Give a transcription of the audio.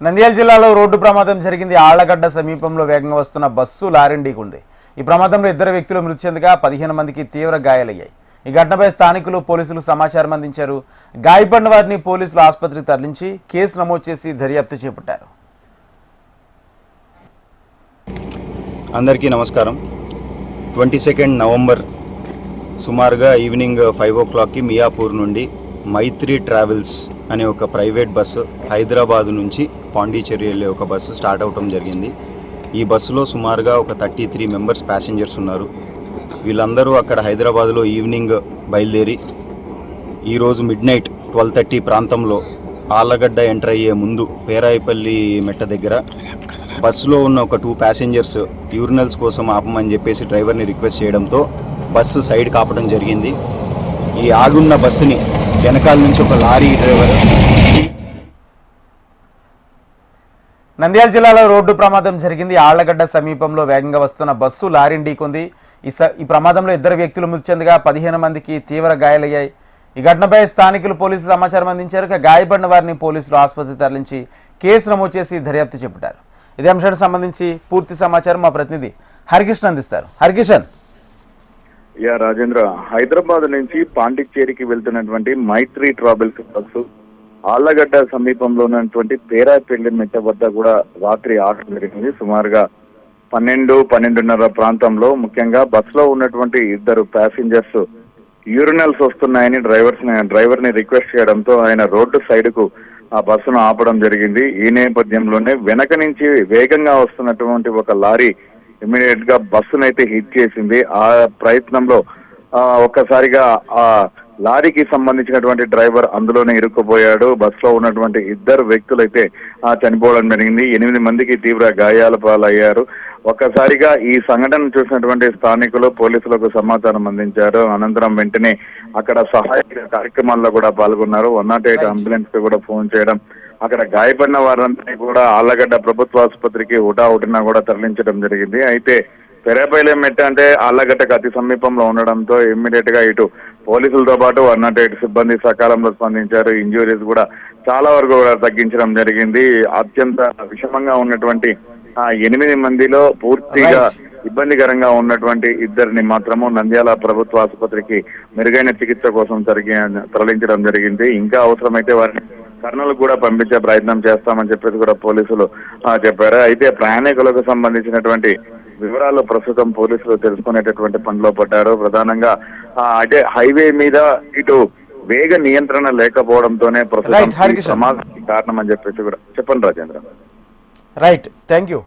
నంద్యాల జిల్లాలో రోడ్డు ప్రమాదం జరిగింది. ఆళ్లగడ్డ సమీపంలో వేగంగా వస్తున్న బస్సు లారీని ఢీకొంది. ఈ ప్రమాదంలో 2 వ్యక్తులు మృతి చెందగా 15 మందికి తీవ్ర గాయాలయ్యాయి. ఈ ఘటనపై స్థానికులు పోలీసులు సమాచారం అందించారు. గాయపడిన వారిని పోలీసులు ఆసుపత్రికి తరలించి కేసు నమోదు చేసి దర్యాప్తు చేపట్టారు. అందరికీ నమస్కారం. 22 నవంబర్ సుమారుగా ఈవినింగ్ 5 o'clockకి మియాపూర్ నుండి మైత్రి ట్రావెల్స్ అనే ఒక ప్రైవేట్ బస్సు హైదరాబాద్ నుంచి పాండిచేరి వెళ్ళే ఒక బస్సు స్టార్ట్ అవటం జరిగింది. ఈ బస్సులో సుమారుగా ఒక 33 మెంబర్స్ ప్యాసింజర్స్ ఉన్నారు. వీళ్ళందరూ అక్కడ హైదరాబాద్లో ఈవినింగ్ బయలుదేరి ఈరోజు మిడ్నైట్ 12:30 ప్రాంతంలో ఆళ్లగడ్డ ఎంటర్ అయ్యే ముందు పేరాయిపల్లి మెట్ట దగ్గర బస్సులో ఉన్న ఒక 2 ప్యాసింజర్స్ యూరినల్స్ కోసం ఆపమని చెప్పేసి డ్రైవర్ని రిక్వెస్ట్ చేయడంతో బస్సు సైడ్ కాపడం జరిగింది. ఈ ఆగున్న బస్సుని వెనకాల నుంచి ఒక లారీ డ్రైవర్. నంద్యాల జిల్లాలో రోడ్డు ప్రమాదం జరిగింది. ఆళ్లగడ్డ సమీపంలో వేగంగా వస్తున్న బస్సు లారీని ఢీకొంది. ఈ ప్రమాదంలో 2 వ్యక్తులు మృతి చెందగా 15 మందికి తీవ్ర గాయాలయ్యాయి. ఈ ఘటనపై స్థానికులు పోలీసులు సమాచారం అందించారు. గాయపడిన వారిని పోలీసులు ఆసుపత్రికి తరలించి కేసు నమోదు చేసి దర్యాప్తు చేపట్టారు. ఇదే అంశానికి సంబంధించి పూర్తి సమాచారం మా ప్రతినిధి హరికృష్ణ అందిస్తారు. హరికృష్ణన్. రాజేంద్ర, హైదరాబాద్ నుంచి పాండిచ్చేరికి వెళ్తున్నటువంటి మైత్రి ట్రావెల్స్ బస్సు ఆళ్లగడ్డ సమీపంలో ఉన్నటువంటి పేరాయిపల్లి మెట్ట వద్ద కూడా రాత్రి ఆగడం జరిగింది. సుమారుగా 12-12:30 ప్రాంతంలో ముఖ్యంగా బస్సులో ఉన్నటువంటి 2 ప్యాసింజర్స్ యూరినల్స్ వస్తున్నాయని డ్రైవర్ని రిక్వెస్ట్ చేయడంతో ఆయన రోడ్డు సైడ్ కు ఆ బస్సును ఆపడం జరిగింది. ఈ నేపథ్యంలోనే వెనక నుంచి వేగంగా వస్తున్నటువంటి ఒక లారీ ఇమీడియట్ గా బస్సునైతే హిట్ చేసింది. ఆ ప్రయత్నంలో ఒక్కసారిగా ఆ లారీకి సంబంధించినటువంటి డ్రైవర్ అందులోనే ఇరుక్కుపోయాడు. బస్సులో ఉన్నటువంటి 2 వ్యక్తులైతే చనిపోవడం జరిగింది. 8 మందికి తీవ్ర గాయాల పాలయ్యారు. ఒక్కసారిగా ఈ సంఘటన చూసినటువంటి స్థానికులు పోలీసులకు సమాచారం అందించారు. అనంతరం వెంటనే అక్కడ సహాయక కార్యక్రమాల్లో కూడా పాల్గొన్నారు. 108 అంబులెన్స్ కి కూడా ఫోన్ చేయడం, అక్కడ గాయపడిన వారందరినీ కూడా ఆళ్లగడ్డ ప్రభుత్వ ఆసుపత్రికి హుటాహుటిన కూడా తరలించడం జరిగింది. అయితే పేరాయిపల్లి మెట్ట అంటే ఆళ్లగడ్డకు అతి సమీపంలో ఉండడంతో ఇమ్మీడియట్ గా ఇటు పోలీసులతో పాటు 108 సిబ్బంది సకాలంలో స్పందించారు. ఇంజురీస్ కూడా చాలా వరకు కూడా తగ్గించడం జరిగింది. అత్యంత విషమంగా ఉన్నటువంటి 8 మందిలో పూర్తిగా ఇబ్బందికరంగా ఉన్నటువంటి 2ని మాత్రము నంద్యాల ప్రభుత్వ ఆసుపత్రికి మెరుగైన చికిత్స కోసం తరలించడం జరిగింది. ఇంకా అవసరమైతే వారిని కర్నూలు కూడా పంపించే ప్రయత్నం చేస్తామని చెప్పేసి కూడా పోలీసులు చెప్పారు. అయితే ప్రయాణికులకు సంబంధించినటువంటి వివరాలు ప్రస్తుతం పోలీసులు తెలుసుకునేటటువంటి పనిలో పడ్డారు. ప్రధానంగా అంటే హైవే మీద ఇటు వేగ నియంత్రణ లేకపోవడంతోనే ప్రస్తుతం ప్రమాదానికి కారణం అని చెప్పేసి కూడా చెప్పండి రాజేంద్ర. Right, thank you.